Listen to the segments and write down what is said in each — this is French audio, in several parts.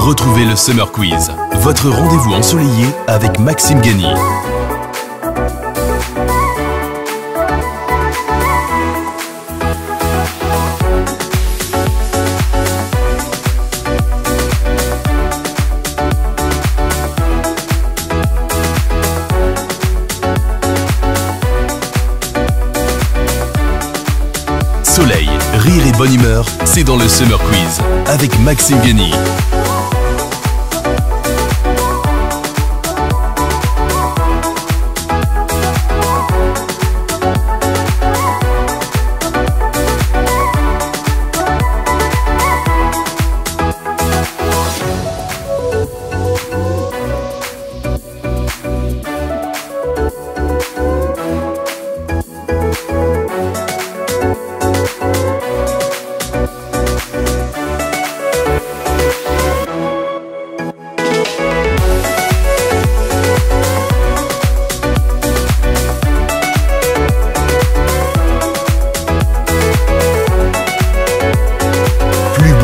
Retrouvez le Summer Quiz, votre rendez-vous ensoleillé avec Maxime Gany. Soleil, rire et bonne humeur, c'est dans le Summer Quiz avec Maxime Gany.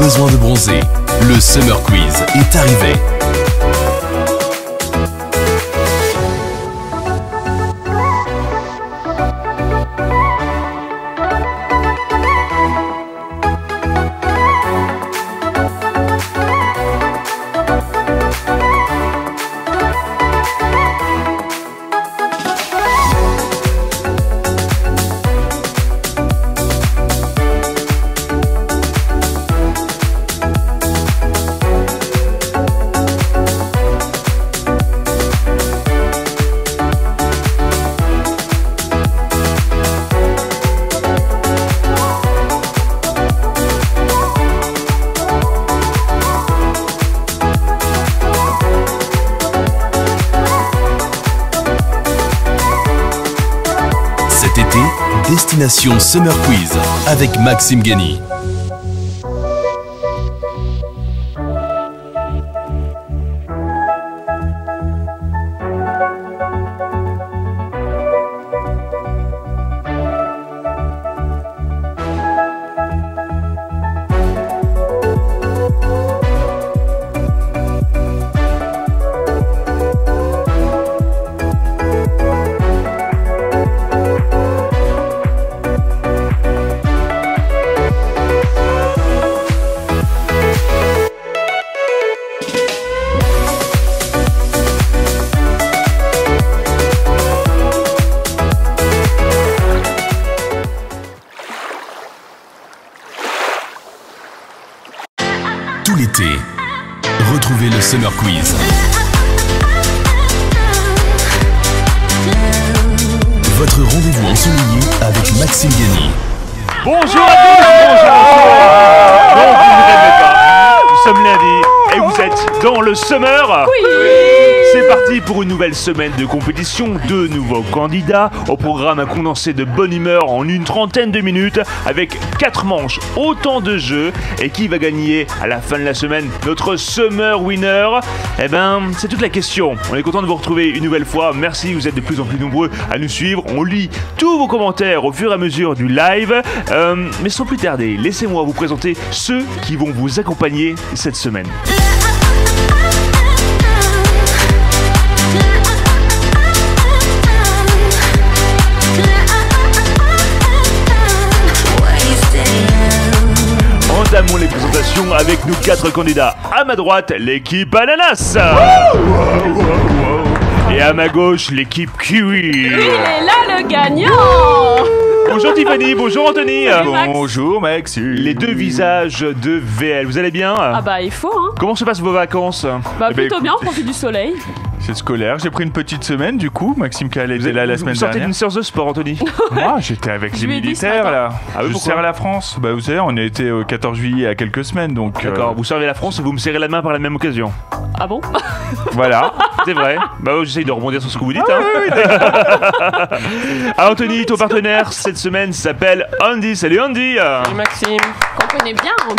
Besoin de bronzer, le Summer Quiz est arrivé. Cet été, destination Summer Quiz avec Maxime Gany. Tout l'été, retrouvez le Summer Quiz. Votre rendez-vous ensoleillé avec Maxime Gany. Bonjour à tous, bonjour. Non, vous ne rêvez pas. Nous sommes lundi et vous êtes dans le Summer. Oui. C'est parti pour une nouvelle semaine de compétition, 2 nouveaux candidats. Au programme, un condensé de bonne humeur en une trentaine de minutes avec 4 manches, autant de jeux. Et qui va gagner à la fin de la semaine notre Summer Winner? Eh ben, c'est toute la question. On est content de vous retrouver une nouvelle fois. Merci, vous êtes de plus en plus nombreux à nous suivre. On lit tous vos commentaires au fur et à mesure du live. Mais sans plus tarder, laissez-moi vous présenter ceux qui vont vous accompagner cette semaine. Entamons les présentations avec nos 4 candidats. À ma droite, l'équipe Ananas. Et à ma gauche, l'équipe Kiwi. Il est là le gagnant. Bonjour Tiffany, bonjour Anthony. Bonjour Maxime. Les deux visages de VL, vous allez bien? Ah bah il faut hein. Comment se passent vos vacances? Bah plutôt bien, on profite du soleil. C'est scolaire, j'ai pris une petite semaine du coup. Maxime Calais était là la semaine Vous sortez dernière. d'une séance de sport, Anthony? Moi j'étais avec les Je lui ai dit ce militaires matin. là. Ah oui, je pourquoi sers la France. Bah vous savez, on a été au 14 juillet il y a quelques semaines donc. D'accord, vous servez la France et vous me serrez la main par la même occasion. Ah bon? Voilà. C'est vrai. Bah j'essaye de rebondir sur ce que vous dites. Hein. Ah, Anthony, ton partenaire cette semaine s'appelle Andy. Salut Andy. Salut Maxime. connais bien, Andy.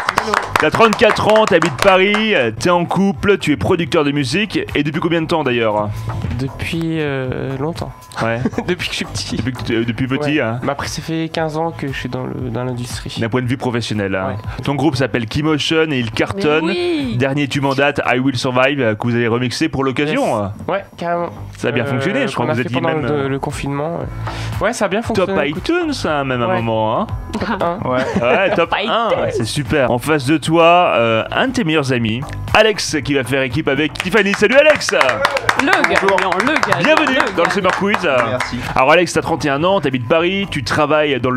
T'as 34 ans, t'habites Paris, t'es en couple, tu es producteur de musique. Et depuis combien de temps d'ailleurs? Depuis longtemps. Ouais. Depuis que je suis petit. Depuis petit, Ouais. hein. Mais après, ça fait 15 ans que je suis dans l'industrie. D'un point de vue professionnel. Hein. Ouais. Ton groupe s'appelle Keymotion et il cartonne. Mais oui. Dernier tube en date, I Will Survive, que vous avez remixé pour l'occasion. Yes. Ouais, carrément. Ça a bien fonctionné, je crois qu'on que vous a êtes fait dit pendant même. le confinement. Ouais, ça a bien Top fonctionné. écoute. iTunes, hein, même à un Ouais. moment. Hein. Hein. Ouais. Ouais, top 1, c'est super. En face de toi, un de tes meilleurs amis, Alex, qui va faire équipe avec Tiffany. Salut Alex! Le gagnant, le gagnant. Bienvenue dans le gagnant. Summer Quiz. Merci. Alors Alex, t'as 31 ans, t'habites Paris, tu travailles dans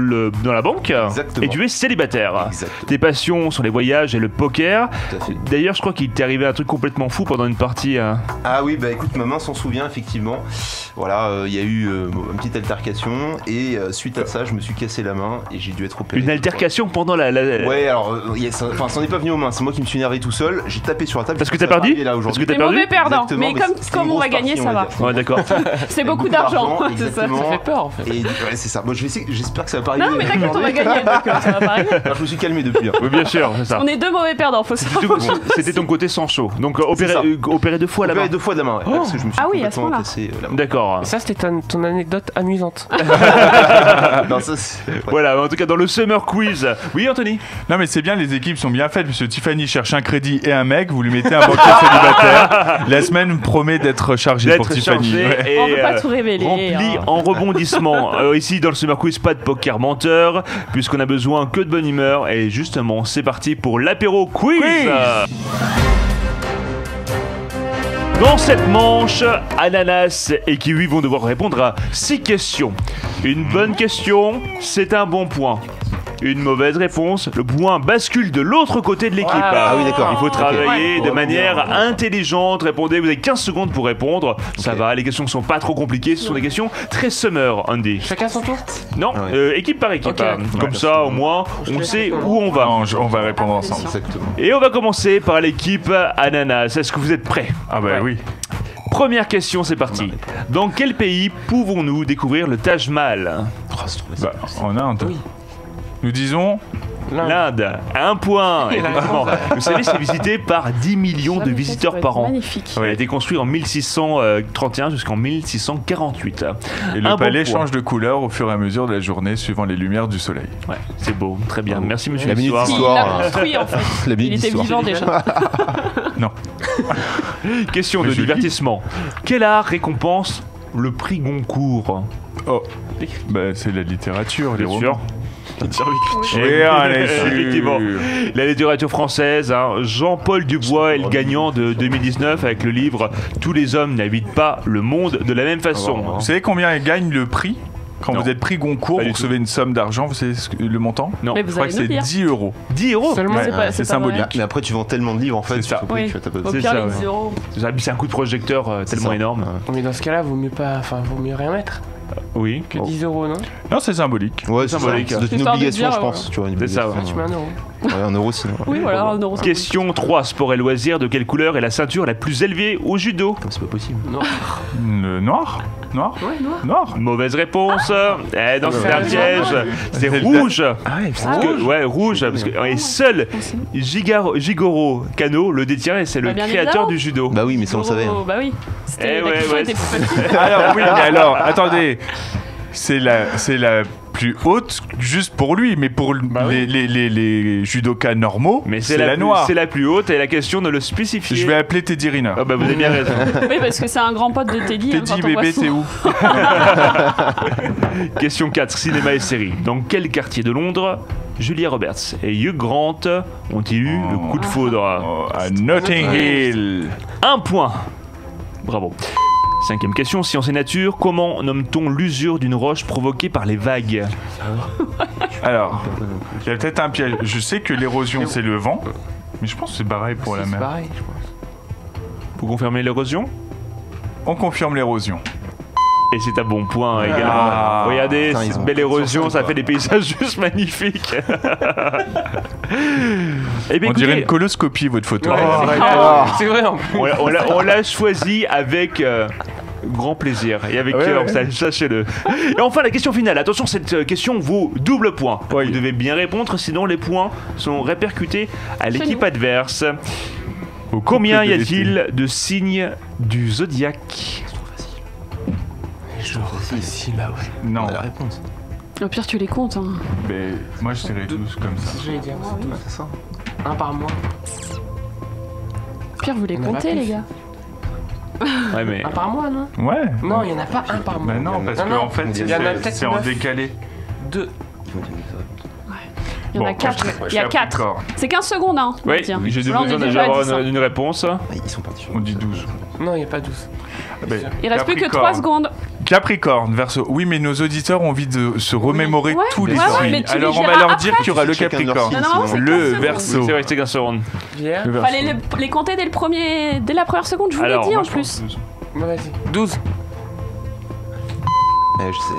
la banque. Exactement. Et tu es célibataire. Exactement. Tes passions sont les voyages et le poker. Tout à fait. D'ailleurs, je crois qu'il t'est arrivé un truc complètement fou pendant une partie. Ah oui, bah écoute, ma main s'en souvient effectivement. Voilà, il y a eu une petite altercation et suite à ça, je me suis cassé la main et j'ai dû être opéré. Une altercation pendant la... Ouais, alors, ça n'est pas venu aux mains, c'est moi qui me suis énervé tout seul. J'ai tapé sur la table. Parce que ça t'as perdu m'arrivait là Parce aujourd'hui. que t'as T'es perdu mauvais perdant. Exactement, Mais mais comme, c'était comme une on va grosse gagner, partie, ça on va. va dire. Ouais, d'accord. C'est beaucoup d'argent, c'est ça. exactement. Ça fait peur en fait. Et ouais, c'est ça. Moi, j'espère que ça va pas arriver. Non, mais t'inquiète, on va gagner, donc ça va pas arriver. Alors, je me suis calmé depuis. Oui, bien sûr, c'est ça. On est deux mauvais perdants, faut savoir. C'était ton côté sans chaud. Donc opéré, ça. opéré 2 fois la main. Opéré 2 fois de la main, ouais, parce que je me suis Ah oui, à ce complètement point-là. cassé la main. D'accord. Et ça, c'était ton anecdote amusante. Non, ça, c'est- ouais. Voilà, en tout cas dans le Summer Quiz. Oui, Anthony. Non mais c'est bien, les équipes sont bien faites, parce que Tiffany cherche un crédit et un mec, vous lui mettez un banquier célibataire. La semaine promet d'être chargée pour D'être Tiffany. chargé Ouais. et On peut pas tout révéler, rempli hein. en rebondissement. Ici dans le Summer Quiz, pas de poker menteur, puisqu'on a besoin que de bonne humeur. Et justement, c'est parti pour l'apéro quiz. Dans cette manche, Ananas et Kiwi vont devoir répondre à 6 questions. Une bonne question, c'est un bon point. Une mauvaise réponse, le point bascule de l'autre côté de l'équipe. Ah oui, d'accord. Il faut travailler Ok. de Ouais, manière bien. intelligente. Répondez, vous avez 15 secondes pour répondre. Ça Ok. va, les questions sont pas trop compliquées. Ce sont des questions très summer, Andy. Chacun son tour. Non, Ah ouais. équipe par équipe. Ok. hein. Comme Ouais, ça, au moins, on sait où on va. Non, on va répondre ensemble. Exactement. Et on va commencer par l'équipe Ananas. Est-ce que vous êtes prêts? Ah bah Ouais. oui. Première question, c'est parti. Dans quel pays pouvons-nous découvrir le Taj Mahal? Oh, c'est trop Bah, en Inde. Oui. Nous disons... L'Inde. Un point, effectivement. Vous savez, c'est visité par 10 millions de visiteurs par an. Magnifique. Il a été construit en 1631 jusqu'en 1648. Et le Un bon palais point. change de couleur au fur et à mesure de la journée suivant les lumières du soleil. Ouais, c'est beau, très bien. Merci monsieur La minute l'histoire. Il Histoire, l'a construit en fait. La Il minute était d'histoire. vivant déjà. Non. Question de Mais je lis. divertissement. Quel art récompense le prix Goncourt? Oh. Bah c'est la littérature, les Bien romans. sûr. Oui, on est sûr. Effectivement. La littérature française, hein. Jean-Paul Dubois est le gagnant de 2019 avec le livre Tous les hommes n'habitent pas le monde de la même façon. Oh. Vous savez combien gagne le prix? Quand Non. vous êtes pris Goncourt, Pas vous du tout. recevez une somme d'argent, vous savez le montant? Non, Mais Je vous crois allez que nous c'est dire. 10 euros. 10 euros. Seulement. Ouais, C'est pas- c'est pas symbolique. vrai. Mais après, tu vends tellement de livres en fait. C'est ça. surtout Oui. que tu vas Au C'est pire, ça, les ouais. 10 euros. C'est un coup de projecteur tellement ça. énorme. Mais dans ce cas-là, vaut mieux pas. Enfin, vaut mieux rien mettre Oui. que 10 euros, non? Non, c'est symbolique. Ouais, c'est Symbolique. ça. C'est une Histoire de obligation, dire, je pense. Tu vois, une C'est ça, obligation. ouais. Tu mets 1 euro. Ouais, un euro sinon. Oui, voilà, un euro. Question 3. Sport et loisirs. De quelle couleur est la ceinture la plus élevée au judo? C'est pas possible. Le noir? Noir? Ouais, noir. Noir? Mauvaise réponse. Non, c'est un ouais. piège. C'est C'est le- rouge. Ah ouais, Parce que- ouais, rouge. Parce que et seul Jigoro Kano le détient et c'est le Bah, bien créateur évidemment. du judo. Bah oui, mais ça on le savait. hein. Bah oui. Eh C'était la ouais, question ouais, était plus facile. Alors, oui, mais alors, attendez. C'est la plus haute juste pour lui, mais pour les judokas normaux, Mais c'est la noire. C'est la plus haute et la question ne le spécifie. Je vais appeler Teddy Riner. Ah bah vous avez bien raison. Oui, parce que c'est un grand pote de Teddy. hein, Teddy, quand on voit bébé, son- t'es où? Question 4. Cinéma et série. Dans quel quartier de Londres Julia Roberts et Hugh Grant ont-ils eu le coup de foudre? Oh, à Notting Hill. Un point. Bravo. 5e question, science et nature. Comment nomme-t-on l'usure d'une roche provoquée par les vagues? Alors, il y a peut-être un piège. Je sais que l'érosion, c'est le vent, mais je pense que c'est pareil pour la C'est mer. pareil, je pense. Vous confirmez l'érosion? On confirme l'érosion. Et c'est un bon point également. Ah. Regardez, Putain, cette ils ont- belle ils érosion, sont ça sympas. fait des paysages juste magnifiques. Eh bien, On dirait écoutez, une coloscopie, votre photo. Ouais, Oh, c'est arrête. c'est vrai en plus. on l'a choisi avec grand plaisir et avec cœur, sachez-le. Et enfin, la question finale. Attention, cette question vaut double point. Vous devez bien répondre, sinon les points sont répercutés à l'équipe adverse. Combien y a-t-il de signes du zodiaque? Facile, bah ouais. Non. La réponse. Au pire, tu les comptes. Hein. Mais moi je dirais 12 comme ça. J'allais dire, c'est 12. C'est ça. Un par mois. Au pire, vous les On en a comptez, plus. les gars. Ouais, mais Un par mois, non? Ouais. Non, il n'y en a pas un par mois. Bah non, parce Non, non, qu'en fait il y en a peut-être c'est en 9. décalé. 2. Il y en a 4. Il y a 4. C'est 15 secondes, hein. oui, Tiens. j'ai Là, on besoin est déjà à d'avoir 10, hein. une réponse. Ils sont partis sur On dit 12. Non, il n'y a pas 12. Il reste plus que 3 Capricorne. secondes. Capricorne, Verseau. Oui, mais nos auditeurs ont envie de se remémorer Ouais, tous les ouais, signes. mais tu les Alors on va géreras leur dire après. qu'il y aura le Chacun de leurs Capricorne, signes, Non, non, c'est le 15 secondes. Verseau. C'est vrai, c'était 15 secondes. Vierge. Le Verseau. Fallait les compter dès la première seconde, je vous l'ai Alors, dit moi, en je plus. pense 12. Bah, vas-y. 12. Je sais.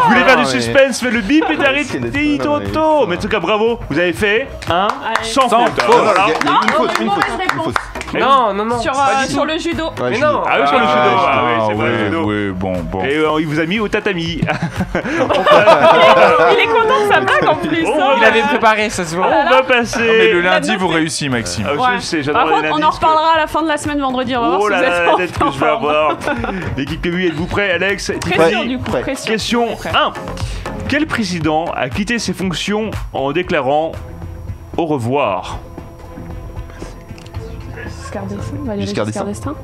Vous voulez faire du suspense, mais le bip est c'est arrêté, des- non, mais- Toto. Mais en tout cas, bravo, vous avez fait un Allez. sans Sans faute. faute. Voilà. Il y a Non, une faute, une une mauvaise faute, une réponse. faute. Non, non, non. Sur, pas du sur tout. le judo. Ouais, Mais je non. Ah oui, sur le judo. Ah oui, c'est vrai, le ouais, judo. ouais, bon. Et il vous a mis au tatami. Il est content de sa blague en plus. Oh, hein. Il avait préparé, ça se voit. On va passer. Mais le La lundi, note, vous c'est- réussissez, Maxime. Ah, Ouais. je sais, Par j'adore les contre, on en indices. reparlera à la fin de la semaine vendredi. On va Oh voir là si vous là, êtes la en tête que je vais forme. avoir. L'équipe Kébu, êtes-vous prêts, Alex? Pression du coup, Prêt. pression. Question Prêt. 1. Quel président a quitté ses fonctions en déclarant au revoir? Giscard d'Estaing, Valéry Giscard Giscard d'Estaing.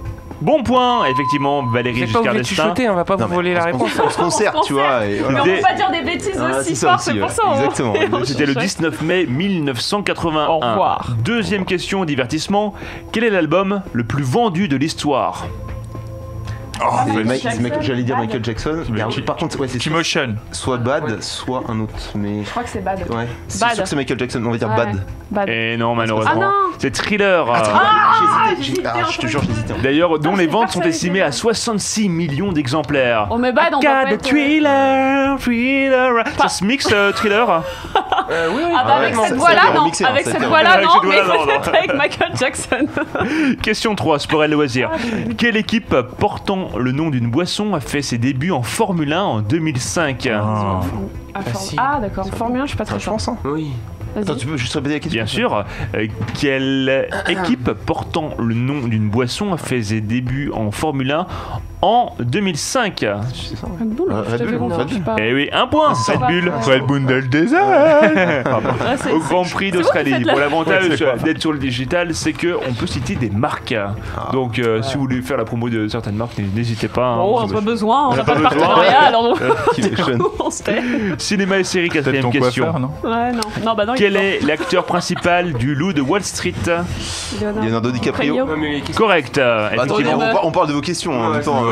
Bon point, effectivement, Valéry Vous n'êtes pas Giscard obligé de d'Estaing. chuchoter, on va pas vous voler la réponse. On se concerte, tu vois. Et Mais voilà. on Des- peut pas dire des bêtises Ah, aussi c'est ça fort, aussi, c'est pour ouais. ça. on- Exactement. on C'était le chuchote. 19 mai 1981. Au revoir. Deuxième question, divertissement. Quel est l'album le plus vendu de l'histoire? C'est Michael Jackson. J'allais dire Michael Jackson. Mais Et qui- par contre, ouais, c'est T-Motion. soit Bad, soit un autre. Mais Je crois que c'est bad. ouais, c'est Bad. sûr que c'est Michael Jackson. On va dire Ouais. Bad. Bad. Et non, malheureusement. Ah non. C'est Thriller. J'hésitais. Je te jure, j'hésitais. D'ailleurs, dont les je ventes sais sont pas que ça estimées avait à 66 millions d'exemplaires. Oh mais bad, on peut Got pas the être... thriller. Ça se mixe, Thriller? Oui, Ah bah avec ouais, cette ça voix-là, a été non. remixé, hein, Avec ça a cette été voix-là, remixé. non. Avec cette Mais voix-là, non, peut-être avec Michael Jackson. Question 3, sport et loisirs. Quelle équipe portant le nom d'une boisson a fait ses débuts en Formule 1 en 2005? Ah, Facile. Ah d'accord, Formule 1, je suis pas très Je fort. pense. Hein. Oui. Attends, tu peux juste répéter la question? Bien sûr. Quelle équipe portant le nom d'une boisson a fait ses débuts en Formule 1 en 2005? C'est ça. Red Bull, je Red te fais Bull, confiance, Red je sais pas. Eh oui, un point, c'est Red ça. Bull. Ouais. Red Bull del désert. Ouais, c'est- Au Grand Prix c'est vous qui d'Australie. faites la- Bon, l'avantage Ouais, c'est pas d'être sur le digital, c'est qu'on peut citer des marques. Donc, si vous voulez faire la promo de certaines marques, n'hésitez pas. hein. Bon, on n'a pas besoin, on n'a pas de pas besoin. partenariat, alors T-Motion. on se tait. Cinéma et série, Peut-être quatrième ton question. coiffeur, non? Ouais, non. Non, bah non, Quel est l'acteur principal du Loup de Wall Street? Leonardo DiCaprio. Non, mais les questions. Correct. Attends, Effectivement, on parle de vos questions en même temps.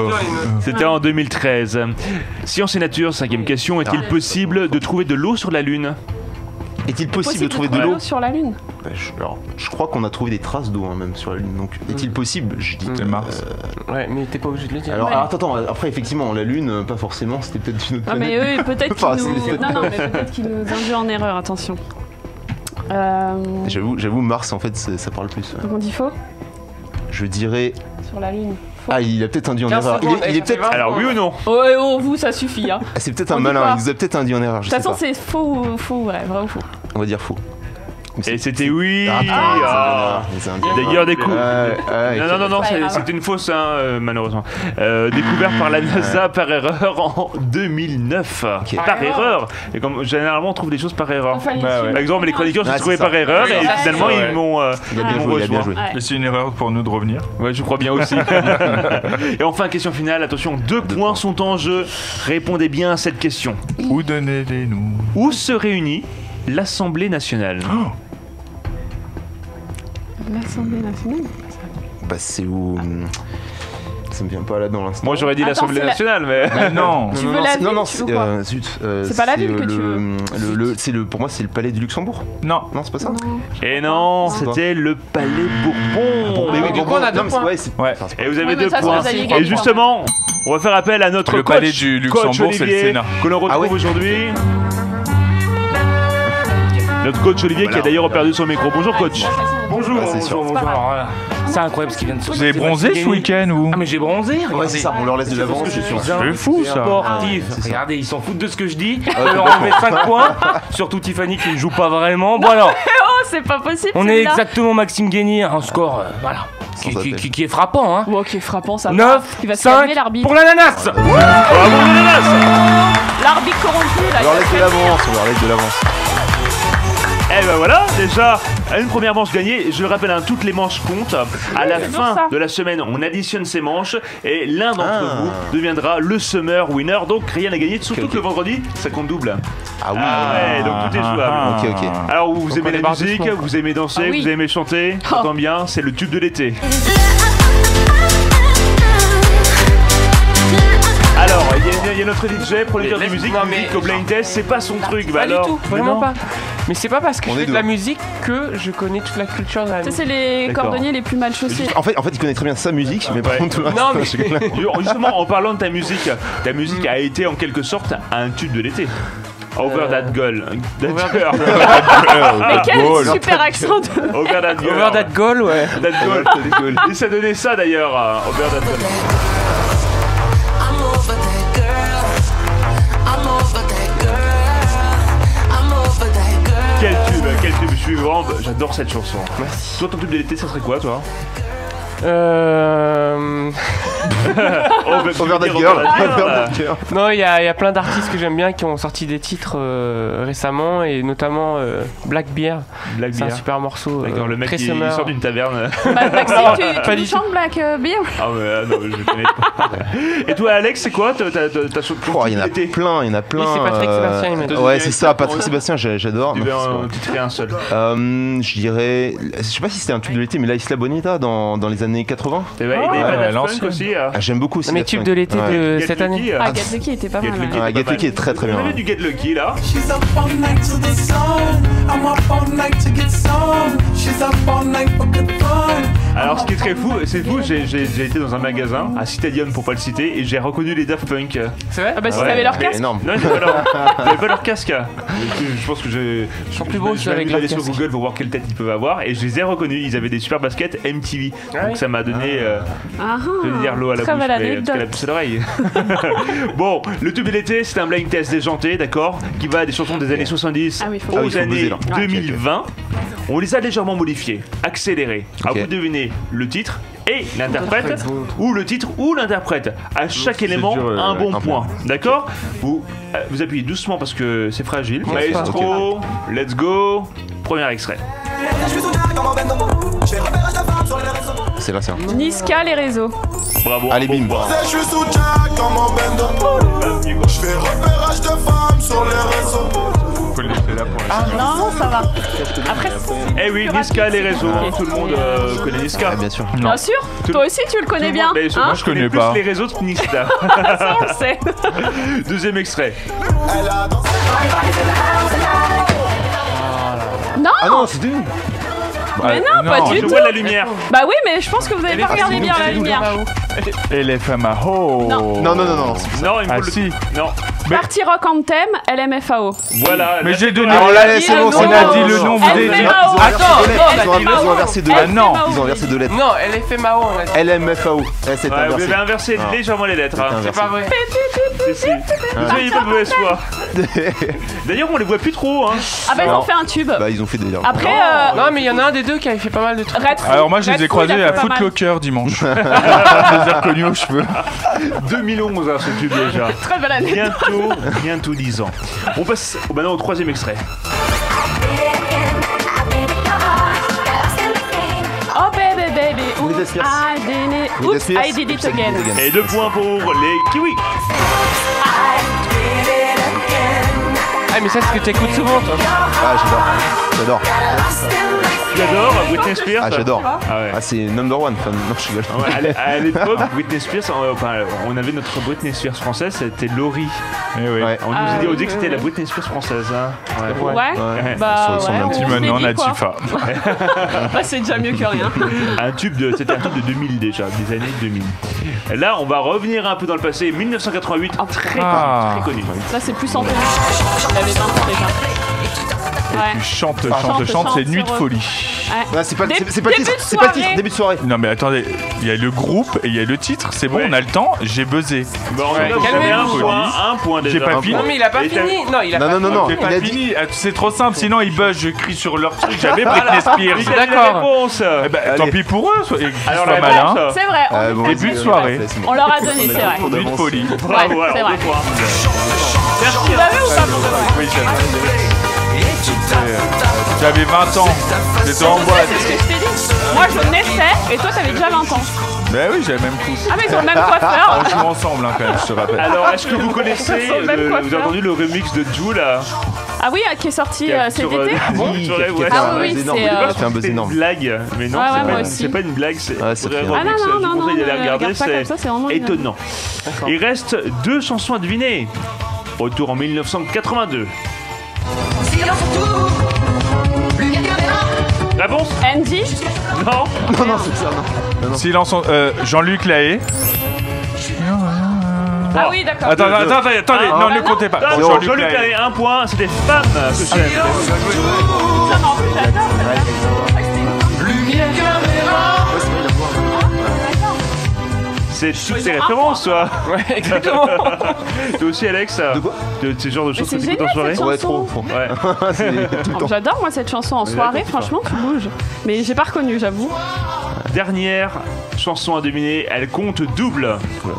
c'était en 2013. Science et nature, cinquième question. Est-il possible de trouver de l'eau sur la Lune? Est-il possible de trouver de trouver l'eau? sur la Lune? Alors, je crois qu'on a trouvé des traces d'eau même sur la Lune. Donc, est-il possible? Je dis. C'est Mars. Ouais, mais t'es pas obligé de le dire. Alors, Ouais. attends, après, effectivement, la Lune, pas forcément, c'était peut-être une autre Ah mais planète. eux, peut-être Enfin, qu'ils nous... c'est- Non, non, mais peut-être qu'ils nous induisent en erreur, attention. J'avoue, Mars, en fait, ça parle plus. Ouais. Donc on dit faux Je dirais. sur la Lune. Ah, il a peut-être induit en 15 erreur. secondes, Il est ça fait peut-être. 20. Alors, oui ou non? Oh, et oh, vous, ça suffit, hein. Ah, c'est peut-être On un dit malin. pas. Il nous a peut-être induit en erreur. De Je toute sais façon, pas. c'est faux ou vrai, vrai ou faux. On va dire faux. Et c'était oui. Ah, Ah. c'est un erreur. D'ailleurs, des coups. Non, Pas c'est grave. c'est une fausse, hein, malheureusement. Découvert par la NASA par erreur en 2009. Ok. Par erreur. Et comme généralement, on trouve des choses par erreur. Enfin, Bah ouais. Par exemple, les chroniqueurs se Ah, sont trouvés c'est ça. par erreur Oui, et ça, finalement, c'est ils vrai. m'ont. Il a bien ils m'ont joué, il a bien rejoint. joué. Ouais. Et c'est une erreur pour nous de revenir. Ouais, je crois bien aussi. Et enfin, question finale. Attention, 2 points sont en jeu. Répondez bien à cette question. Où donnez-les-nous? Où se réunit l'Assemblée nationale? L'Assemblée nationale. Bah, c'est où. Ça me vient pas là dans l'instant. Moi, j'aurais dit Attends, l'Assemblée c'est la- nationale, mais. Mais non. Tu veux la ville, non, tu c'est veux quoi zut, C'est pas la ville que tu veux. C'est le, pour moi, c'est le palais du Luxembourg. Non. Non, c'est pas ça. Non. Et non, C'est quoi c'était le Palais Bourbon. Mais oui, du coup, on a deux non, mais points. ouais, c'est- Ouais. enfin, c'est pas- Et vous avez Ouais, mais 2 ça, points. vous aviez Et gagné. justement, on va faire appel à notre Le coach, palais du Luxembourg, coach c'est le Olivier, Sénat. que l'on retrouve Ah ouais. aujourd'hui. Notre coach Olivier qui a d'ailleurs perdu son micro. Bonjour coach. Bonjour. c'est sûr. C'est incroyable ce qui vient de se Vous avez bronzé ce week-end ou? Ah mais j'ai bronzé, Ouais, c'est ça, on leur laisse de l'avance. C'est fou ça. sportif. c'est ça. Regardez, ils s'en foutent de ce que je dis. Je leur en mets 5 points. Surtout Tiffany qui ne joue pas vraiment. Bon alors, Oh, c'est pas possible. on est celui-là. exactement Maxime Guény, un score voilà, qui est frappant. Hein. Bon, ok, frappant, ça va. 9, Il va se calmer 5 l'arbitre. pour l'ananas. L'arbitre corrompu, là. On leur il laisse va de l'avance, on leur laisse de l'avance. Eh ben voilà, déjà, une première manche gagnée. Je le rappelle, hein, toutes les manches comptent. À la c'est pour fin ça. de la semaine, on additionne ces manches et l'un d'entre vous deviendra le Summer Winner. Donc rien à gagner, surtout Ok. que le vendredi, ça compte double. Ah oui. Ah ouais, donc tout est jouable. Ok, ok. Alors vous Donc aimez on la débarque musique, doucement. vous aimez danser, Ah oui. vous aimez chanter, Oh. j'entends bien, c'est le tube de l'été. Alors, il y a notre DJ, producteur de Mais musique, non, qui mais- dit qu'au blind test, c'est pas son truc. Bah Pas du alors, tout, mais vraiment non. pas. Mais c'est pas parce que On je est fais de deux. la musique que je connais toute la culture de la Ça, musique. c'est les D'accord. cordonniers les plus mal chaussés. En fait, il connaît très bien sa musique, mais par Ouais. contre, tout le reste, Non, mais- je connais. Justement, en parlant de ta musique a été en quelque sorte un tube de l'été. Over that goal. Over That girl. Mais quel Goal. super accent de... Over that girl. Over that goal, ouais. That goal. Et ça donnait ça d'ailleurs, Over that goal. I'm over that girl. I'm over that girl. I'm over that girl. Quel tube, je suis vraiment, j'adore cette chanson. Toi, ton tube de l'été, ça serait quoi, toi? Over that girl. Over that girl. Non, il y a plein d'artistes que j'aime bien qui ont sorti des titres récemment et notamment Black Bear. Black C'est un Bear. super morceau. D'accord, le mec très il summer. sort d'une taverne. Maxime, tu pas nous du chantes Black Beer? Ah mais non, je connais pas. Et toi, Alex, c'est quoi ta chanson Oh, il y en a plein, il y en a plein. Oui, c'est Patrick Sébastien, il m'a dit. Ouais, c'est ça, Patrick Sébastien, j'adore. Tu veux en titrer un seul. Je dirais, je sais pas si c'était un tube de l'été, mais La Isla Bonita dans les années 80. Et bah, il y avait Daft l'ancienne. Punk aussi. Ah, j'aime beaucoup aussi. Mais Daft tube Punk. de l'été Ouais. de Get cette Lucky, année. Ah, Get Lucky était pas Get mal. Lucky. ouais. Ah, Get Lucky est très très bien. On avait du Get Lucky là. She's up all night to the sun. I'm up all night to get some. She's up all night for good fun. Alors, ce qui est très fou, c'est fou, j'ai été dans un magasin à Citadium pour pas le citer et j'ai reconnu les Daft Punk. C'est vrai Ah bah si Ouais. t'avais leur Mais casque. énorme. Non, ils avaient pas leur casque. Je pense que je plus beaux, ceux avec leur aller sur casque. Google pour voir quelle tête ils peuvent avoir et je les ai reconnus. Ils avaient des super baskets MTV. Ah Donc oui. ça m'a donné, Ah, je veux dire, l'eau à la très bouche, belle mais en tout cas la anecdote. puce à l'oreille. Bon, le tube de l'été, c'est un blind test déjanté, d'accord, qui va des chansons des années 70 Ah oui, faut aux buzzer, années là. 2020. On les a légèrement modifiés, accélérés. À Ok. vous de deviner le titre et l'interprète, ou le titre ou l'interprète. À chaque élément, dur, un bon un point. D'accord, vous appuyez doucement parce que c'est fragile. Maestro, let's go. Premier extrait. C'est là, c'est un. Niska, les réseaux. Bravo. Allez, bim. Je suis sous Jack comme un bendo. Je fais repérage de femmes sur les réseaux. Faut le laisser là pour la Non, ça va. Après, Eh oui, Niska, les réseaux. Ok. Tout le monde connaît Niska. Ah, bien sûr. bien sûr, toi aussi tu le connais bien. Mais Hein moi, je connais connais plus pas. les réseaux que Niska. Ça, on le sait. Deuxième extrait. Elle a dansé. Non, Ah non, c'était nous. mais non, pas du Je tout. vois la lumière. Bah oui, mais je pense que vous avez pas regardé bien la lumière. LFMAO. Non, non, non, non. Non, il me Ah faut le... si. Non. Partie rock anthem, LMFAO. Voilà. Mais là, j'ai c'est donné. toi. Alors là, dit c'est un bon, nom. on a dit le nom, vous avez dit. LMFAO. Ils ont inversé deux Ah lettres. non. Ils ont inversé deux lettres. Non, LFMAO, on a dit. LMFAO. C'est Ouais, vous inversé. avez inversé Ah. légèrement les lettres. Hein. C'est C'est pas vrai. Si, si. Vous soyez pas de mauvaise foi. D'ailleurs, on les voit plus trop. Hein. Ah bah ils ont Non. fait un tube. Bah, ils ont fait des. Après, Non, mais il y en a un des deux qui avait fait pas mal de trucs. Red Food- Alors moi je les Red ai Food, croisés il a à fait pas mal. Footlocker dimanche. Je les ai reconnus aux cheveux. 2011, hein, ce tube déjà. Très belle année. Bientôt 10 ans. On passe maintenant au troisième extrait. Oh baby baby, Britney oops, Spears. I did it, Britney oops, Spears. I did it Oops, I did it again. again. Et 2 points pour les kiwis. Ah, mais ça, c'est ce que t'écoutes souvent, toi. Ah, j'adore. J'adore. J'adore Britney Spears. Ah, j'adore. Ah ouais. Ah, c'est number one. Enfin, non, je rigole. Ouais, à l'époque, Britney Spears, on avait notre Britney Spears française, c'était Laurie. Eh oui. Ouais. On nous Ah, a dit oui, que c'était la Britney Spears française. Hein. Ouais. Ouais. Ouais. Bah Ils sont ouais, un on petit se Maintenant l'est dit, quoi. Natifa. Bah c'est déjà mieux que rien. C'était un tube de 2000 déjà, des années 2000. Et là, on va revenir un peu dans le passé, 1988, très Ah. connu. Ça c'est plus entendu. Il avait 20 ans déjà. Tu chantes, chante, c'est Nuit de sur- folie. Ah, c'est pas le Dé- titre, début de c'est pas le titre, soirée. début de soirée. Non mais attendez, il y a le groupe et il y a le titre, c'est bon, Ouais. on a le temps, j'ai buzzé. Bon, on Ouais, a vous avez calmez-vous. un point déjà. J'ai pas fini. Non, mais il a pas Et t'as- fini. Non, il a Non, pas non, non, fini. non. J'ai Il pas a dit- fini, c'est trop simple, sinon ils buzzent, je crie sur leur truc, jamais Britney Il Spears. a dit la réponse. Eh ben, Allez. tant pis pour eux, qu'ils Alors soient la malins. réponse. C'est vrai, on, Ah, bon, Début de vas-y, soirée. laisse-moi. on leur a donné, c'est vrai. Nuit de folie. Bravo, Ouais, alors c'est 2 vrai. points. Merci. Vous l'avez ou pas pour de vrai Oui, j'avais 20 ans, j'étais en boîte. C'est ce que je t'ai dit. Moi je naissais et toi t'avais déjà 20 ans. Ben oui, j'avais même tous. Ah mais ils ont le même coiffeur. On joue ensemble quand même, je te rappelle. Alors, est-ce que vous connaissez, Au même vous avez coiffeur. entendu le remix de Jul là Ah oui, qui est sorti cet sur, été. Oui, sur- ouais. Ah oui, buzz c'est, énorme. euh, Il a fait un C'était buzz une énorme. blague, mais non, Ouais, ouais, c'est moi pas- aussi. c'est pas une blague, c'est Ouais, c'est vrai très remix. Ah non, non, Je vous non, conseille d'aller non, regarder, regarde pas comme ça, c'est vraiment bien. étonnant. Il reste 2 chansons à deviner. Retour en 1982. Réponse Andy. Non. Non, non, c'est ça, non. Silence, Jean-Luc Lahaye. Ah oui, d'accord. Attendez, non, ne comptez pas. Ah, Jean-Luc Jean-Luc Lahaye. avait un point, c'était Femme que j'aime. Ça, mais en plus, j'adore C'est toutes ces références, toi. Ouais, exactement. Toi aussi, Alex. De quoi De ces genres de choses que c'est tu écoutes en génial, soirée. cette Ouais, chanson. trop. Ouais. C'est tout le temps. J'adore moi cette chanson en soirée, franchement tu bouges. Mais j'ai pas reconnu, j'avoue. Dernière chanson à deviner, elle compte double.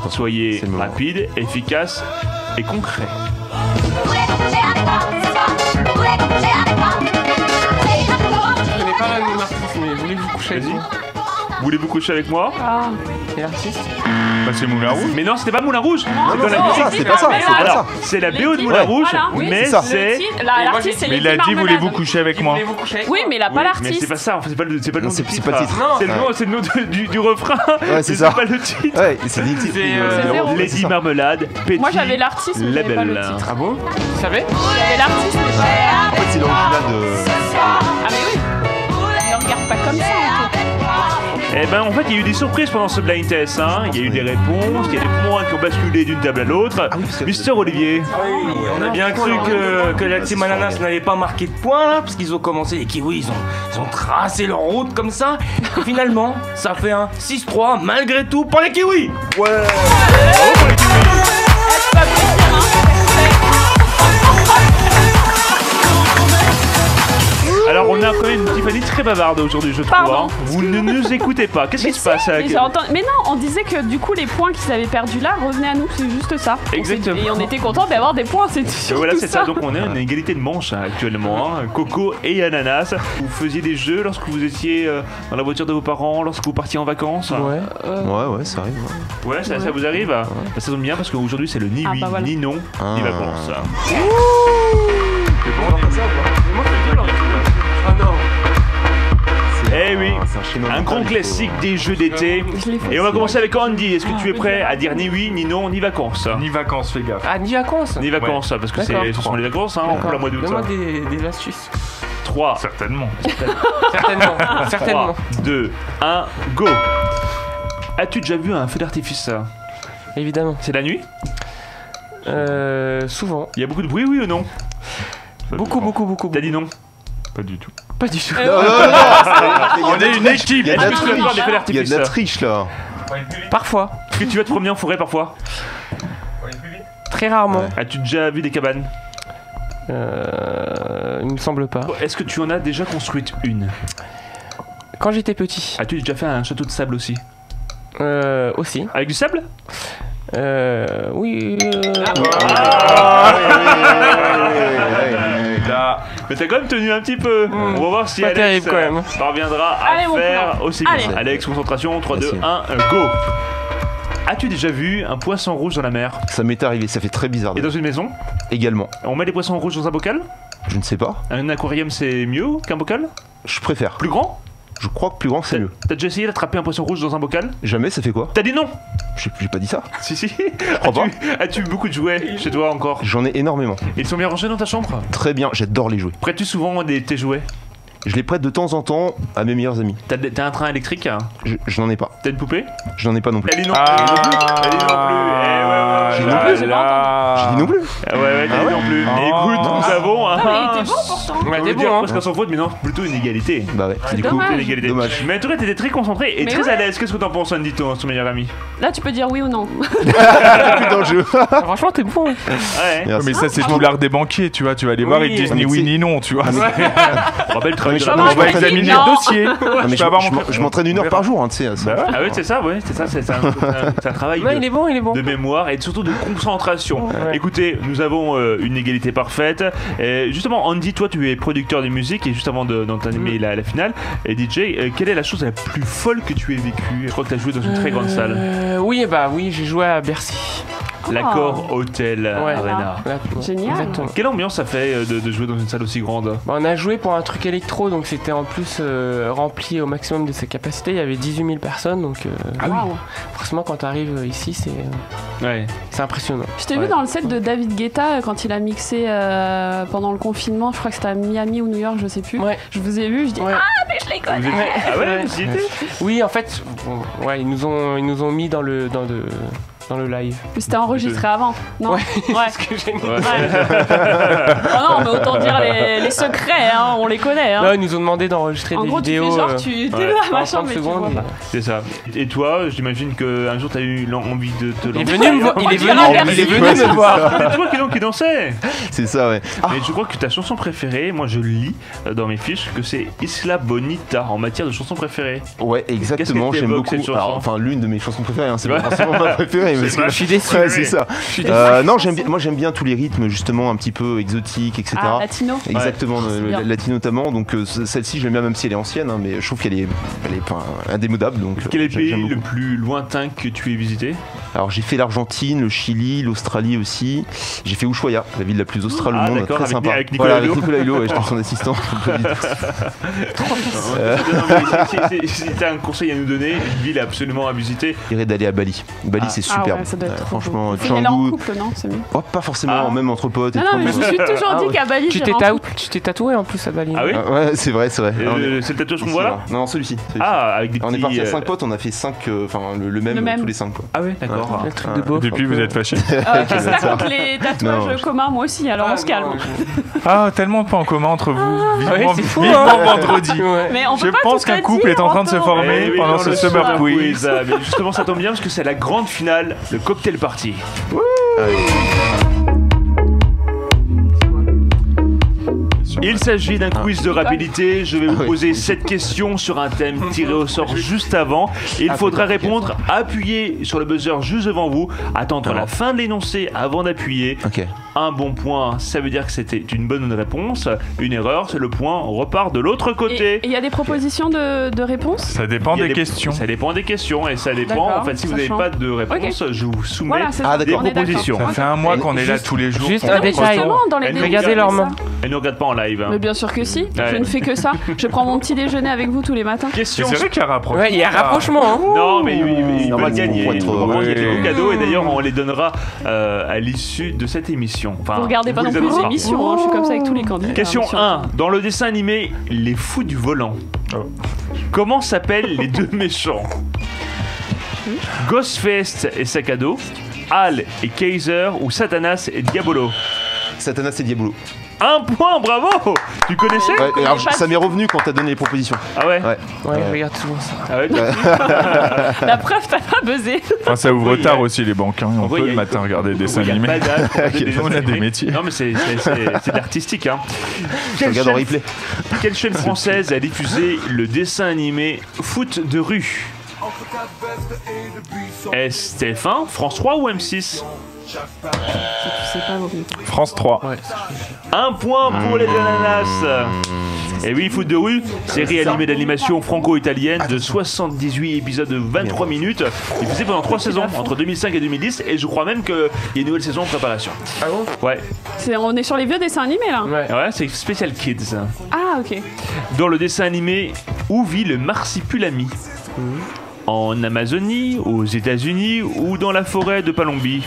Soyez c'est le moment. rapide, efficace et concret. Je connais pas mon artiste, mais voulez-vous coucher avec Vas-y. moi Voulez-vous coucher avec moi? Ah. Et l'artiste Bah, c'est Moulin Rouge. Mais non, c'était pas Moulin Rouge. C'est dans la non, musique. ça, c'est pas ça, mais c'est pas Alors, ça. c'est la BO de Moulin Ouais. Rouge, Voilà. Oui, mais c'est ça. c'est. L'artiste c'est Mais Lady il a dit, Marmelade. voulez-vous coucher avec moi? Voulez-vous coucher avec Oui, moi mais il a pas Oui, mais l'artiste. c'est pas ça, c'est pas le, c'est pas le nom Non, du c'est titre. pas le titre. Non, C'est le nom, c'est le nom du refrain. Ouais, c'est mais ça. pas le titre. Ouais, c'est dit le titre. C'est zéro. Lady Marmelade, Petit. Moi j'avais l'artiste, mais j'avais pas le Label. titre. Ah bon Tu savais J'avais l'artiste, mais En fait, c'est l'original de. Ah mais oui. Ne regarde pas comme ça. en fait. Eh ben en fait il y a eu des surprises pendant ce blind test, hein. Il y a eu des réponses, il y a des points qui ont basculé d'une table à l'autre. oui, parce que- Mister Olivier. On a bien cru que la team Ananas n'allait pas marquer de points là, parce qu'ils ont commencé, les Kiwis, ils ont tracé leur route comme ça. Et finalement, ça fait un 6-3 malgré tout pour les Kiwis. Alors on a quand même une Tiffany très bavarde aujourd'hui je trouve. Pardon. Hein. Vous ne nous écoutez pas. Qu'est-ce qui se passe avec... Mais, mais non, on disait que du coup les points qu'ils avaient perdus là revenaient à nous, c'est juste ça. Exactement. Et on était content d'avoir des points, c'est Et voilà c'est ça, donc on a une égalité de manche hein, actuellement, hein. Coco et Ananas. Vous faisiez des jeux lorsque vous étiez dans la voiture de vos parents, lorsque vous partiez en vacances. Ouais. Ouais, ça arrive. Ouais, ça vous arrive. Bah, ça tombe bien parce qu'aujourd'hui c'est le ni Ah, oui bah voilà. ni non ni Ah. vacances. Ah non. Eh oui, C'est un schéma un mental, grand il faut- classique des jeux d'été. Je l'ai fait Et on va aussi, commencer avec Andy. Est-ce que tu es oui, prêt c'est à dire ni oui, ni non, ni vacances? Ni vacances, fais gaffe. Ah, ni vacances. Ni vacances, parce que D'accord. ce sont les vacances, hein, en plein mois d'août. Donne-moi des astuces. 3, Certainement. Certainement. Certainement. 2, 1, go. As-tu déjà vu un feu d'artifice? Évidemment. C'est la nuit? Souvent. Il y a beaucoup de bruit, oui ou non? Beaucoup. T'as dit non? Pas du tout. Pas du tout. On est une équipe. Il y a de la Est-ce que tu as peur des feux Il y a de d'artifice? la triche là. Parfois. Est-ce que tu vas te promener en forêt parfois? Très rarement. Ouais. As-tu déjà vu des cabanes? Il me semble pas. Est-ce que tu en as déjà construite une? Quand j'étais petit. As-tu déjà fait un château de sable aussi? Aussi. Avec du sable? Oui. Là, Mais t'as quand même tenu un petit peu. On va voir si Pas Alex terrible, quand même. parviendra à Allez, mon faire poulain. aussi bien. Allez. Alex, concentration, 3, 2, Merci. 1, go. As-tu déjà vu un poisson rouge dans la mer? Ça m'est arrivé, ça fait très bizarre. Et dans une maison? Également. On met les poissons rouges dans un bocal? Je ne sais pas. Un aquarium c'est mieux qu'un bocal? Je préfère. Plus grand? Je crois que plus grand c'est mieux. T'as déjà essayé d'attraper un poisson rouge dans un bocal? Jamais, ça fait quoi? T'as dit non? J'ai pas dit ça. Si, si. crois pas. As-tu beaucoup de jouets chez toi encore? J'en ai énormément. Ils sont bien rangés dans ta chambre? Très bien, j'adore les jouer. Prêtes-tu souvent tes jouets? Je les prête de temps en temps à mes meilleurs amis. T'as un train électrique? Je n'en ai pas. T'as une poupée? Je n'en ai pas non plus. Elle est non plus. Elle est non plus. J'ai dit non plus. J'ai dit non plus. Ouais, t'as dit non plus. Mais écoute, nous avons un. Ah, mais il était bon pourtant. Ouais, t'es bon, parce qu'on s'en fout, mais non, plutôt une égalité. Bah ouais. C'est Du coup, dommage. Une égalité. Dommage. Mais toi, t'étais très concentré et Mais très ouais. à l'aise. Qu'est-ce que t'en penses, Andy, ton meilleur ami? Là, tu peux dire oui ou non. plus dans le jeu. Franchement, t'es bon. Ouais. Merci. Mais ça, c'est tout l'art des banquiers, tu vois. Tu vas aller voir, ils te disent mais ni oui c'est- ni non, tu vois. Rappelle-toi. mais de je- la- non, On je va m'entraîne examiner non. le dossier. Non, mais Je peux avoir mon je m'entraîne 1 heure par jour, hein, tu sais. ça. Bah ouais. Ah oui, c'est ça, ouais, c'est un travail Ouais, il est bon, il est bon. de mémoire et surtout de concentration. Ouais. Écoutez, nous avons une égalité parfaite. Et justement, Andy, toi, tu es producteur de musique et juste avant d'entamer la finale, et DJ, quelle est la chose la plus folle que tu aies vécue? Je crois que tu as joué dans une très grande salle. Oui, j'ai joué à Bercy. L'accord Hotel Ouais. Arena. Là, Génial. Exactement. Quelle ambiance ça fait de jouer dans une salle aussi grande? On a joué pour un truc électro, donc c'était en plus rempli au maximum de ses capacités. Il y avait 18 000 personnes, donc Waouh. forcément quand t'arrives ici, Ouais. c'est impressionnant. Je t'ai vu dans le set de David Guetta quand il a mixé pendant le confinement. Je crois que c'était à Miami ou New York, je sais plus. Ouais. Je vous ai vu, je dis Ouais. ah mais je les Vous connais. étiez- Ah ouais, Ouais. vous y étiez? Oui, en fait, ouais, ils nous ont mis dans le live. Mais c'était enregistré avant, non? Ouais. Ouais. Ce que j'ai mis. Ouais. Oh non, mais autant dire les secrets, hein, on les connaît. Hein. Là, ils nous ont demandé d'enregistrer En des gros, tu vidéos. fais genre, tu t'es ouais. là, en machin, 30 mais tu secondes. vois pas. C'est ça. Et toi, j'imagine qu'un jour, tu as eu envie de te Il est lancer. venu me voir. Il est On dirait venu, un il est Bercy. venu Ouais, me c'est voir. C'est toi qui dansais. C'est ça, ouais. Mais je crois que ta chanson préférée, moi je lis dans mes fiches que c'est Isla Bonita en matière de chanson préférée. Ouais, exactement, Qu'est-ce que j'aime t'évoques, beaucoup. cette chanson Alors, enfin, l'une de mes chansons préférées, hein, c'est Ouais. pas forcément ma préférée. parce que- Je suis déçu. Ouais, c'est ça. suis déçu. Non, j'aime bien tous les rythmes, justement, un petit peu exotiques, etc. Ah, latino. Exactement, c'est le bien. latino notamment. Donc celle-ci, j'aime bien, même si elle est ancienne, hein, mais je trouve qu'elle est enfin, indémodable. Donc, Quel est le pays j'aime beaucoup. le plus lointain que tu aies visité? Alors j'ai fait l'Argentine, le Chili, l'Australie aussi. J'ai fait Ushuaia, la ville la plus australe au Ah, monde, d'accord, très avec- sympa. avec Nicolas Voilà, avec Hulot. Nicolas Hulot, ouais, j'étais son assistant. Si t'as un conseil à nous donner, une ville absolument à visiter. J'irais d'aller à Bali. Bali, Ah. c'est Ah superbe. ouais, ça doit être trop franchement, beau. Faut y aller en Canggu. couple, non? C'est mieux. Oh, pas forcément, Ah. même entre potes et Non, tout. non, mais je me suis toujours dit qu'à Bali, Tu j'irais t'es en couple. tatoué en plus à Bali. Ah oui? Ah, ouais, c'est vrai, c'est vrai. Et Alors, c'est le tatouage qu'on ici, voit là? Non, celui-ci. Ah, avec des petits. On est parti à 5 potes, on a fait 5, enfin le même, Le même. tous les 5 quoi. Ah ouais, d'accord. Le truc de beau. Depuis, vous êtes fâchés. Qu'est-ce que t'as contre les tatouages Non, je- communs? Moi aussi, alors on se calme. Ah, tellement de points en commun entre vous. Vivement, c'est fou, vivement hein. vendredi. Ouais. Mais on Je peut pas pense tout qu'un te couple dire, est en train de se Antoine. former Eh oui, pendant dans ce le Summer Quiz. Mais justement, ça tombe bien parce que c'est la grande finale, le cocktail party. Il s'agit d'un quiz de rapidité. Je vais vous poser 7 questions sur un thème tiré au sort juste avant. Il faudra répondre, appuyer sur le buzzer juste devant vous, attendre la fin de l'énoncé avant d'appuyer. Ok. Un bon point, ça veut dire que c'était une bonne réponse. Une erreur, c'est le point repart de l'autre côté. Et il y a des propositions de réponses? Ça dépend Il y a des questions. Ça dépend des questions et ça dépend. D'accord, En fait, si vous ça n'avez change. pas de réponse, je vous soumets Voilà, c'est Ah, ça. des d'accord. On est d'accord. propositions. Ça fait un mois qu'on est là tous les jours. juste qu'on un prend détail. le temps. Justement, dans les Elle nous débuts, Regardez il y leurs avait mains. ça. Elle ne regarde pas en live. hein. Mais bien sûr que si. Ouais. Je ne fais que ça. Je prends mon petit déjeuner avec vous tous les matins. Mais Question. c'est vrai qu'il y a rapprochement. Ouais, il y a un rapprochement. Hein. Non, mais il normal, peut c'est gagner. pour être- Vraiment, il y a des ouais. beaux cadeaux et d'ailleurs, on les donnera à l'issue de cette émission. Enfin, Vous regardez pas vous non les plus les annoncera. émissions. Hein. Je suis comme ça avec tous les candidats. Question monsieur. 1. Dans le dessin animé Les Fous du Volant, comment s'appellent les deux méchants? Ghostface et Sac à dos, Hal et Kaiser ou Satanas et Diabolo? Satanas et Diabolo. Un point, bravo! Tu connaissais? Ouais, connais alors, pas ça du m'est revenu quand t'as donné les propositions. Ah ouais? Ouais. Ouais, regarde souvent ça. Ah ouais? La preuve, t'as pas buzzé. Enfin, ça ouvre Oui, tard il y a- aussi les banques. Hein. On Oui, peut il y le a- matin regarder des dessins Il y a animés. pas d'âge pour regarder des On a dessins des animés. métiers. Non mais c'est de l'artistique hein. Je regarde en replay. Quelle chaîne française a diffusé le dessin animé Foot de rue? Est-ce TF1, France 3 ou M6? Tu sais pas, vaut mieux. France 3. Un point pour les ananas. Et oui, Foot de rue, série animée d'animation franco-italienne de 78 épisodes de 23 minutes, diffusée pendant 3 saisons, entre 2005 et 2010, et je crois même qu'il y a une nouvelle saison en préparation. Ah bon? Ouais, On est sur les vieux dessins animés là. Ouais. ouais c'est Special Kids. Ah, ok. Dans le dessin animé, où vit le marsipulami? En Amazonie, aux États-Unis ou dans la forêt de Palombie?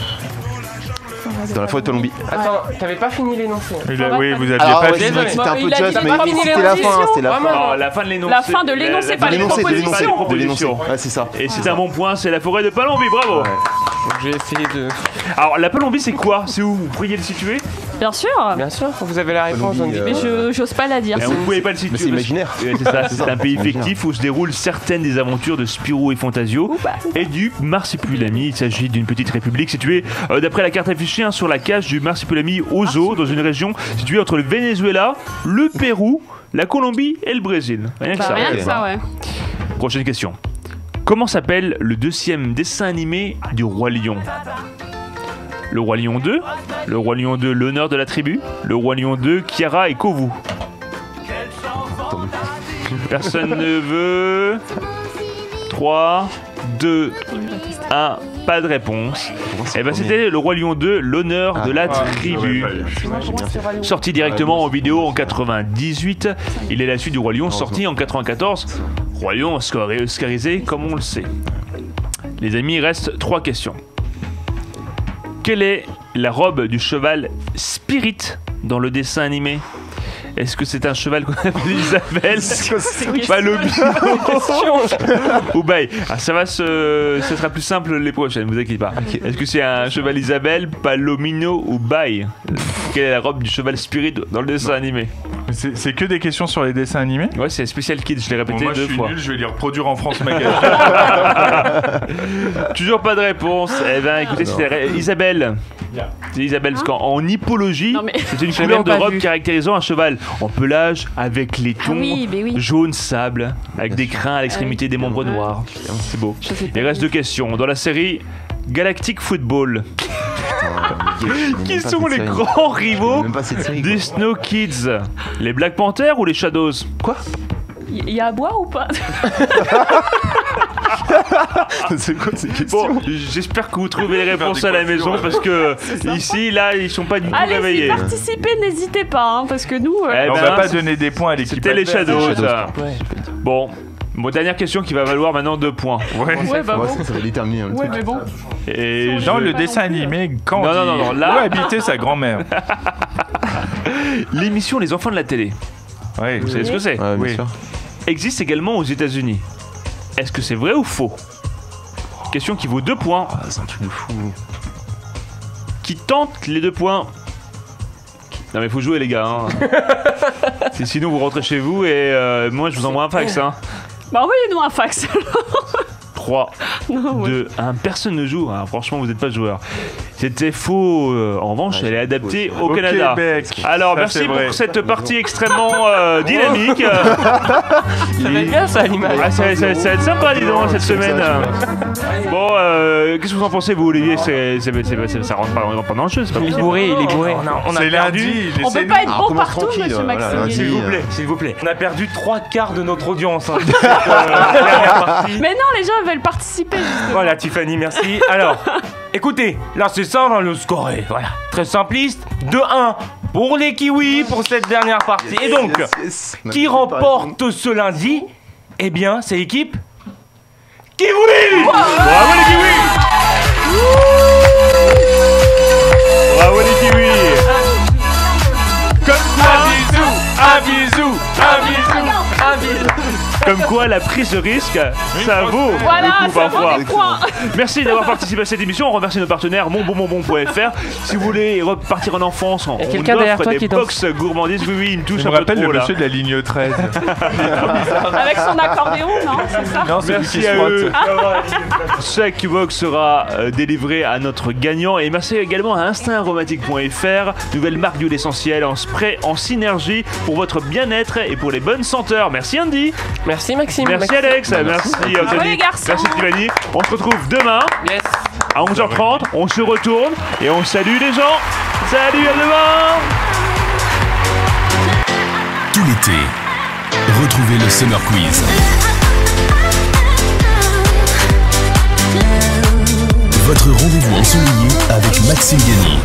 Dans la forêt de Colombie. Attends, t'avais pas fini l'énoncé. Oui, vous aviez Alors, pas ouais, fini. c'était un peu Il a juste, dit mais pas fini c'était la fin. C'était la Vraiment. fin. Non, la fin de l'énoncé. La fin de l'énoncé, pas les L'énoncé, propositions. de l'énoncé. Ouais, c'est ça. Et c'est un bon point, c'est la forêt de Palombie, bravo. Ouais. Donc j'ai essayé de. Alors la Palombie c'est quoi? C'est où? Vous pourriez le situer? Bien sûr. Bien sûr, vous avez la réponse. Colombie, donc- Mais j'ose pas la dire. Vous pouvez pas le situer. Mais c'est imaginaire. Ouais, c'est ça, c'est ça, un pays imaginaire. fictif où se déroulent certaines des aventures de Spirou et Fantasio et du Marsupilami. Il s'agit d'une petite république située, d'après la carte affichée sur la cage du Marsupilami au zoo, dans une région située entre le Venezuela, le Pérou, la Colombie et le Brésil. Rien que Bah, ça. rien que ça, ouais. Prochaine question. Comment s'appelle le deuxième dessin animé du Roi Lion? Le Roi Lion 2, le Roi Lion 2, l'honneur de la tribu, le Roi Lion 2, Kiara et Kovu. Personne ne veut. 3, 2, 1, pas de réponse. Et ben c'était le Roi Lion 2, l'honneur de la tribu. Sorti directement en vidéo en 98, il est la suite du Roi Lion sorti en 94. Roi Lion oscarisé comme on le sait. Les amis, il reste 3 questions. Quelle est la robe du cheval Spirit dans le dessin animé? Est-ce que c'est un cheval qu'on appelle Isabelle, Palomino ou Baye? Ah, ça sera plus simple les prochaines, vous inquiétez pas. Est-ce que c'est un cheval Isabelle, Palomino ou Baye? Quelle est la robe du cheval Spirit dans le dessin animé? C'est que des questions sur les dessins animés? Ouais, c'est Spécial Kids, je l'ai répété Moi, 2 je suis fois. nul, je vais les reproduire en France Magazine. Toujours pas de réponse. Eh ben, écoutez, c'était Isabelle. C'est Isabelle, parce qu'en hippologie, Non, mais- c'est une J'ai couleur même de pas robe vu. caractérisant un cheval en pelage avec les tons oui, mais oui. jaune sable, avec des crins à l'extrémité des membres noirs. C'est beau. Je sais pas. Il reste 2 questions. Dans la série Galactic Football, qui sont les grands rivaux Même pas cette série. des Snow Kids? Les Black Panthers ou les Shadows? Quoi? Il y a à boire ou pas? C'est quoi ces questions? Bon, j'espère que vous trouvez les réponses à la maison parce que ici, là, ils sont pas du tout Allez, si réveillés. participez, n'hésitez pas, hein, parce que nous. Eh On ben, va pas donner des points à l'équipe. C'était les adverse. Shadows. Ouais. Bon, dernière question qui va valoir maintenant 2 points. Ouais, bah Ouais, bon. ça va déterminer un Ouais, truc. mais bon. Et Dans Je le veux pas dessin non plus, animé, quand Non, là- où habitait sa grand-mère? l'émission Les Enfants de la télé, Ouais. vous savez ce que c'est? Ouais, bien Oui. sûr. Existe également aux États-Unis. Est-ce que c'est vrai ou faux? Question qui vaut 2 points. Ah, c'est un truc de fou. Qui tente les 2 points? Non mais faut jouer les gars. Hein. Sinon vous rentrez chez vous et moi je vous envoie un fax. Hein. Bah envoyez-nous un fax. 3, Non, ouais. 2, 1. Personne ne joue. Hein. Franchement, vous n'êtes pas joueur. C'était faux. En revanche, elle est adaptée au Canada. Québec. Alors, Ça, merci c'est vrai. pour cette partie extrêmement dynamique. Ça va être bien ça à l'image. Ah, ça va être sympa, dis donc, cette semaine. Bon, qu'est-ce que vous en pensez, vous, Olivier? Ça rentre pas dans le jeu, c'est pas Il est possible. bourré, il est bourré. On a C'est perdu. lundi. On peut pas être bon commence partout, tranquille, monsieur voilà, Maxime. lundi. S'il vous plaît, s'il vous plaît. On a perdu 3/4 de notre audience. Hein. Mais non, les gens veulent participer. Voilà, Tiffany, merci. Alors, écoutez, là c'est ça, hein, le score est voilà, très simpliste. 2-1 pour les Kiwis pour cette dernière partie. Et donc, Yes. qui remporte ce lundi? Eh bien, c'est l'équipe Kiwi. Bravo les kiwis! Bravo les kiwis! Un bisou, un bisou, un bisou. Comme quoi, la prise de risque, ça vaut Voilà, le coup ça vaut parfois. des points. Merci d'avoir participé à cette émission. On remercie nos partenaires monbonbonbon.fr. Si vous voulez repartir en enfance, on quelqu'un derrière offre toi des qui danse. box gourmandises. Oui, il me touche Je un me peu rappelle trop le là. monsieur de la ligne 13. Avec son accordéon, non? C'est ça? Non, c'est lui qui Merci se à frotte. eux. Chaque box sera délivré à notre gagnant. Et merci également à instinctaromatique.fr, nouvelle marque d'huile essentielle en spray en synergie pour votre bien-être et pour les bonnes senteurs. Merci Andy. Merci Maxime. Merci Alex. Merci Anthony. les garçons. Merci Tiffany. On se retrouve demain Yes. à 11h30. On se retourne et on salue les gens. Salut, à demain. Tout l'été, retrouvez le Summer Quiz. Votre rendez-vous ensoleillé avec Maxime Guény.